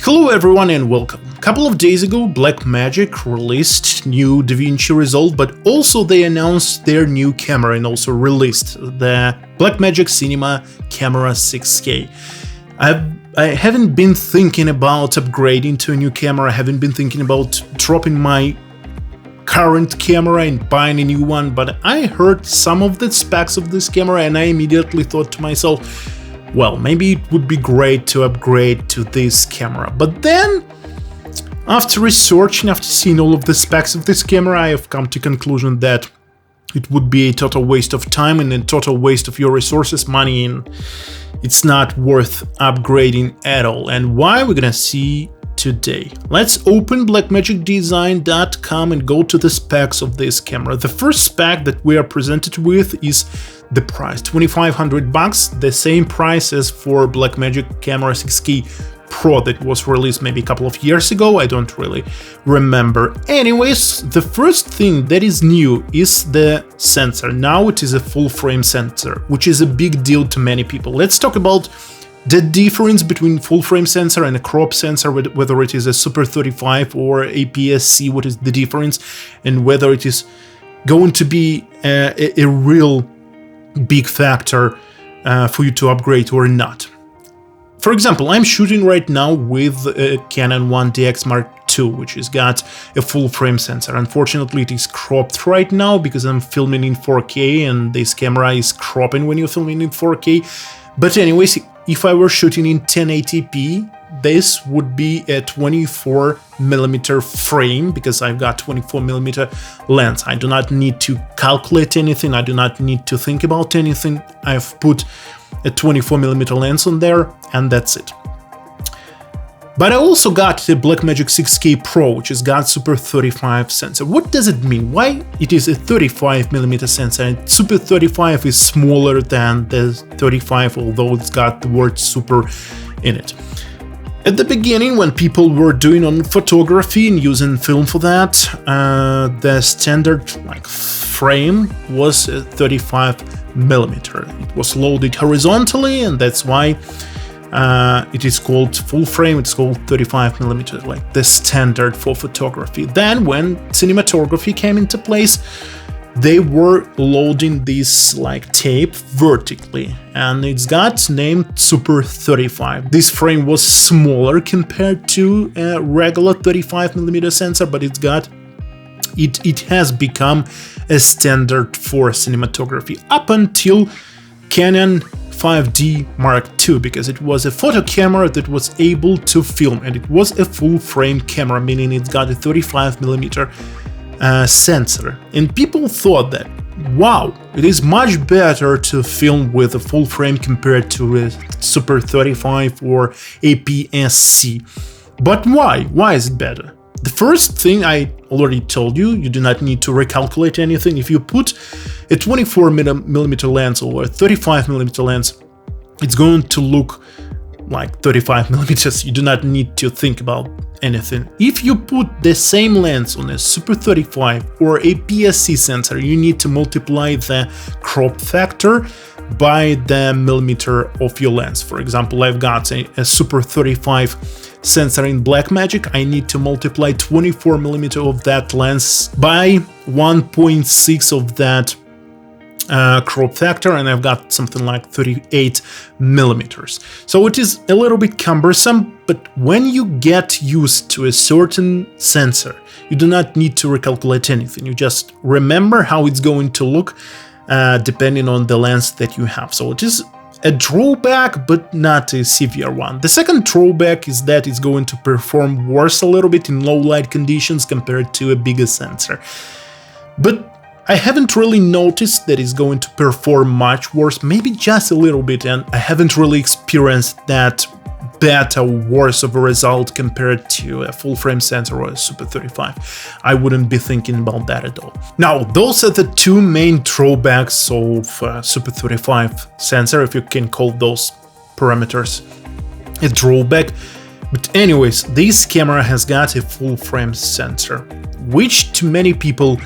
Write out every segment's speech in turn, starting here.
Hello everyone and welcome. A couple of days ago, Blackmagic released new DaVinci Resolve, but also they announced their new camera and also released the Blackmagic Cinema Camera 6K. I haven't been thinking about upgrading to a new camera, I haven't been thinking about dropping my current camera and buying a new one, but I heard some of the specs of this camera and I immediately thought to myself, well, maybe it would be great to upgrade to this camera. But then, after researching, after seeing all of the specs of this camera, I have come to the conclusion that it would be a total waste of time and a total waste of your resources, money, and it's not worth upgrading at all. And why, we're gonna see today. Let's open blackmagicdesign.com and go to the specs of this camera. The first spec that we are presented with is the price, $2,500, the same price as for Blackmagic Camera 6K Pro that was released maybe a couple of years ago, I don't really remember. Anyways, the first thing that is new is the sensor. Now it is a full frame sensor, which is a big deal to many people. Let's talk about the difference between full frame sensor and a crop sensor, whether it is a Super 35 or APS-C, what is the difference, and whether it is going to be a real big factor for you to upgrade or not. For example, I'm shooting right now with a Canon 1DX Mark II, which has got a full frame sensor. Unfortunately, it is cropped right now because I'm filming in 4K and this camera is cropping when you're filming in 4K. But anyways, if I were shooting in 1080p, this would be a 24mm frame because I've got 24mm lens. I do not need to calculate anything, I do not need to think about anything. I've put a 24mm lens on there and that's it. But I also got the Blackmagic 6K Pro, which has got Super 35 sensor. What does it mean? Why it is a 35mm sensor? And Super 35 is smaller than the 35, although it's got the word Super in it. At the beginning, when people were doing on photography and using film for that, the standard frame was 35mm. It was loaded horizontally, and that's why it is called full frame. It's called 35mm, like the standard for photography. Then, when cinematography came into place, they were loading this tape vertically, and it's got named Super 35. This frame was smaller compared to a regular 35mm sensor, but it has become a standard for cinematography up until Canon 5D Mark II, because it was a photo camera that was able to film, and it was a full frame camera, meaning it's got a 35mm sensor. And people thought that, wow, it is much better to film with a full frame compared to a Super 35 or APS-C. But why? Why is it better? The first thing I already told you, you do not need to recalculate anything. If you put a 24mm lens or a 35mm lens, it's going to look like 35mm. You do not need to think about anything. If you put the same lens on a Super 35 or APS-C sensor, you need to multiply the crop factor by the millimeter of your lens. For example, I've got a Super 35 sensor in Blackmagic. I need to multiply 24mm of that lens by 1.6 of that crop factor, and I've got something like 38mm. So it is a little bit cumbersome, but when you get used to a certain sensor, you do not need to recalculate anything. You just remember how it's going to look depending on the lens that you have. So it is a drawback, but not a severe one. The second drawback is that it's going to perform worse a little bit in low light conditions compared to a bigger sensor. But I haven't really noticed that it's going to perform much worse, maybe just a little bit, and I haven't really experienced that better or worse of a result compared to a full frame sensor or a Super 35. I wouldn't be thinking about that at all. Now, those are the two main drawbacks of Super 35 sensor, if you can call those parameters a drawback. But anyways, this camera has got a full frame sensor, which to many people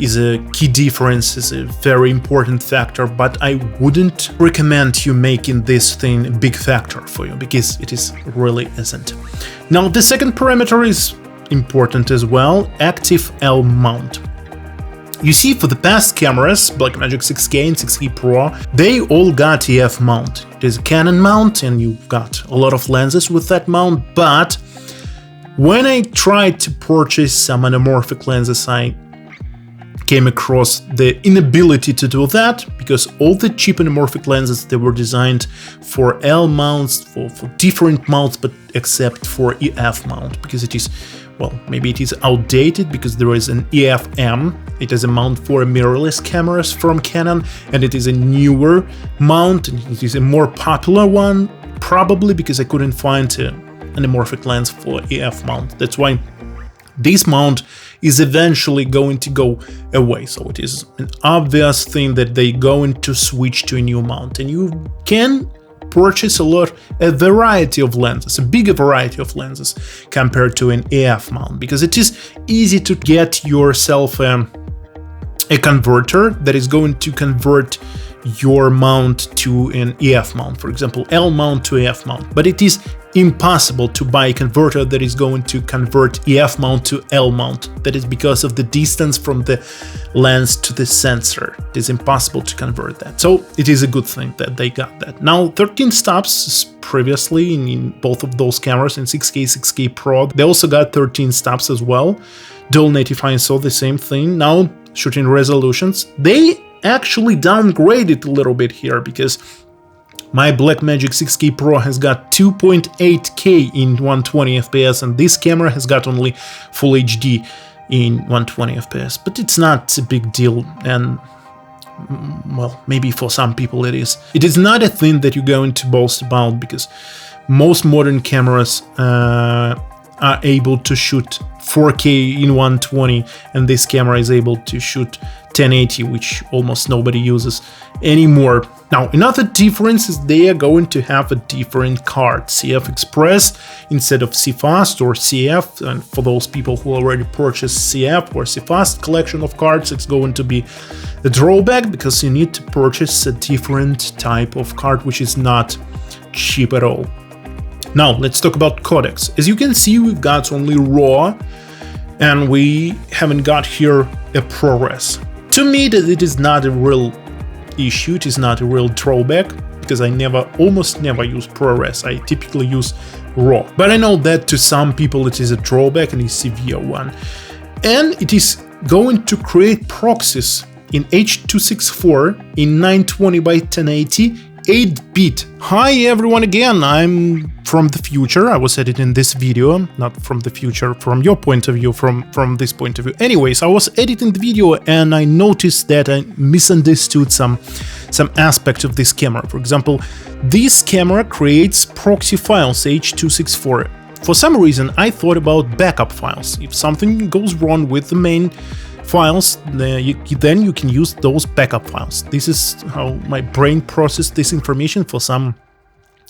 is a key difference, is a very important factor, but I wouldn't recommend you making this thing a big factor for you, because it is really isn't. Now the second parameter is important as well, active L mount. You see, for the past cameras, Blackmagic 6K and 6K Pro, they all got EF mount. It is a Canon mount and you've got a lot of lenses with that mount, but when I tried to purchase some anamorphic lenses, I came across the inability to do that, because all the cheap anamorphic lenses, they were designed for L mounts, for different mounts, but except for EF mount, because it is, well, maybe it is outdated, because there is an EF-M. It is a mount for mirrorless cameras from Canon, and it is a newer mount, and it is a more popular one, probably because I couldn't find an anamorphic lens for EF mount. That's why this mount is eventually going to go away. So it is an obvious thing that they're going to switch to a new mount, and you can purchase a variety of lenses, a bigger variety of lenses compared to an EF mount, because it is easy to get yourself a converter that is going to convert your mount to an EF mount, for example, L mount to EF mount, but it is impossible to buy a converter that is going to convert EF mount to L mount. That is because of the distance from the lens to the sensor. It is impossible to convert that. So it is a good thing that they got that. Now 13 stops previously in both of those cameras, in 6K, 6K Pro, they also got 13 stops as well. Dual native ISO, the same thing. Now shooting resolutions, they actually downgraded a little bit here, because my Blackmagic 6K Pro has got 2.8K in 120 FPS, and this camera has got only Full HD in 120 FPS. But it's not a big deal, and well, maybe for some people it is. It is not a thing that you're going to boast about, because most modern cameras are able to shoot 4K in 120, and this camera is able to shoot 1080, which almost nobody uses anymore. Now, another difference is they are going to have a different card, CF Express instead of CFast or CF, and for those people who already purchased CF or CFast collection of cards, it's going to be a drawback, because you need to purchase a different type of card, which is not cheap at all. Now, let's talk about Codex. As you can see, we've got only RAW, and we haven't got here a ProRes. To me, it is not a real issue, it is not a real drawback, because I almost never use ProRes. I typically use RAW. But I know that to some people it is a drawback, and a severe one. And it is going to create proxies in H.264 in 920 by 1080 8-bit. Hi everyone again, I'm from the future. I was editing this video, not from the future, from your point of view, from this point of view. Anyways, I was editing the video and I noticed that I misunderstood some aspect of this camera. For example, this camera creates proxy files H.264. For some reason, I thought about backup files. If something goes wrong with the main files, then you can use those backup files. This is how my brain processed this information for some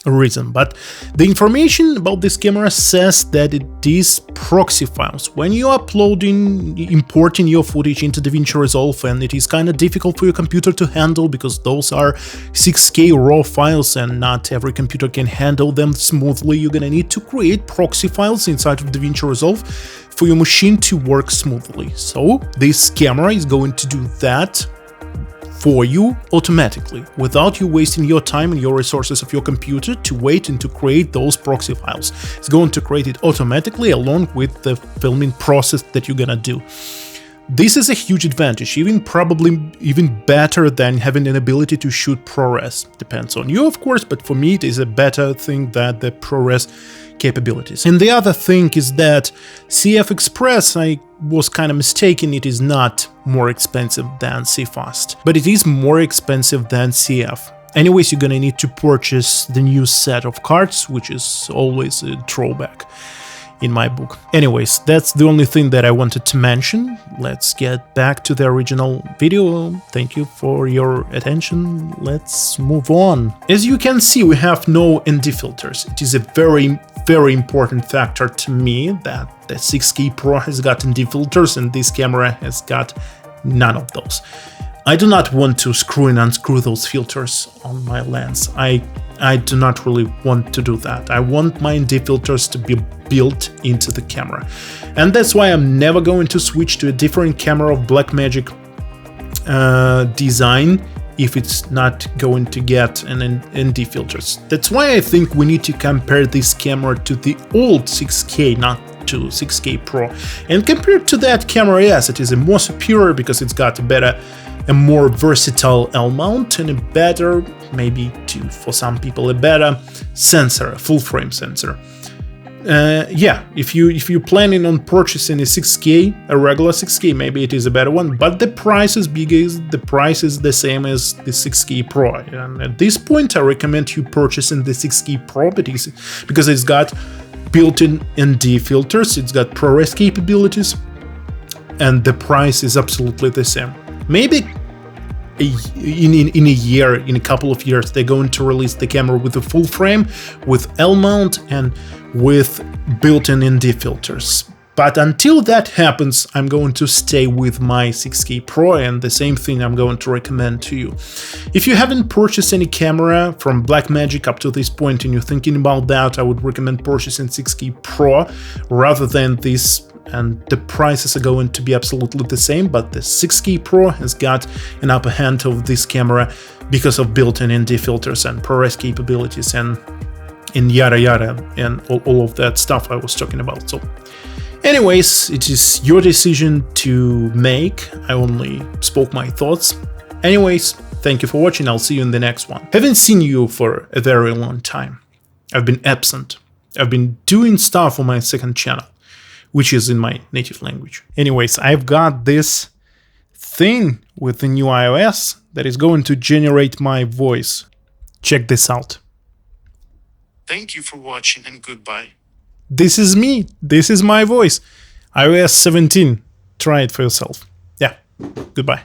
reason. But the information about this camera says that it is proxy files. When you're importing your footage into DaVinci Resolve, and it is kind of difficult for your computer to handle, because those are 6K RAW files and not every computer can handle them smoothly, you're gonna need to create proxy files inside of DaVinci Resolve for your machine to work smoothly. So this camera is going to do that for you automatically, without you wasting your time and your resources of your computer to wait and to create those proxy files. It's going to create it automatically along with the filming process that you're gonna do. This is a huge advantage, probably even better than having an ability to shoot ProRes. Depends on you, of course, but for me it is a better thing than the ProRes capabilities. And the other thing is that CF Express, I was kind of mistaken, it is not more expensive than CFast, but it is more expensive than CF. Anyways, you're gonna need to purchase the new set of cards, which is always a drawback in my book. Anyways, that's the only thing that I wanted to mention. Let's get back to the original video. Thank you for your attention. Let's move on. As you can see, we have no ND filters. It is a very important factor to me that the 6K Pro has got ND filters and this camera has got None of those. I do not want to screw and unscrew those filters on my lens. I do not really want to do that. I want my ND filters to be built into the camera. And that's why I'm never going to switch to a different camera of Blackmagic design if it's not going to get an ND filters. That's why I think we need to compare this camera to the old 6K, not to 6K Pro. And compared to that camera, yes, it is a more superior because it's got a more versatile L mount and a better, maybe for some people, a better sensor, a full frame sensor. Yeah, if you're planning on purchasing a 6K, a regular 6K, maybe it is a better one, but the price is bigger, the price is the same as the 6K Pro. And at this point, I recommend you purchasing the 6K Pro because it's got built-in ND filters, it's got ProRes capabilities, and the price is absolutely the same. Maybe in a year, in a couple of years, they're going to release the camera with a full frame, with L mount, and with built-in ND filters. But until that happens, I'm going to stay with my 6K Pro, and the same thing I'm going to recommend to you. If you haven't purchased any camera from Blackmagic up to this point and you're thinking about that, I would recommend purchasing 6K Pro rather than this, and the prices are going to be absolutely the same, but the 6K Pro has got an upper hand of this camera because of built-in ND filters and ProRes capabilities and yada yada and all of that stuff I was talking about. So anyways, it is your decision to make. I only spoke my thoughts. Anyways, thank you for watching. I'll see you in the next one. Haven't seen you for a very long time. I've been absent. I've been doing stuff on my second channel, which is in my native language. Anyways, I've got this thing with the new iOS that is going to generate my voice. Check this out. Thank you for watching and goodbye. This is me. This is my voice. iOS 17. Try it for yourself. Yeah, goodbye.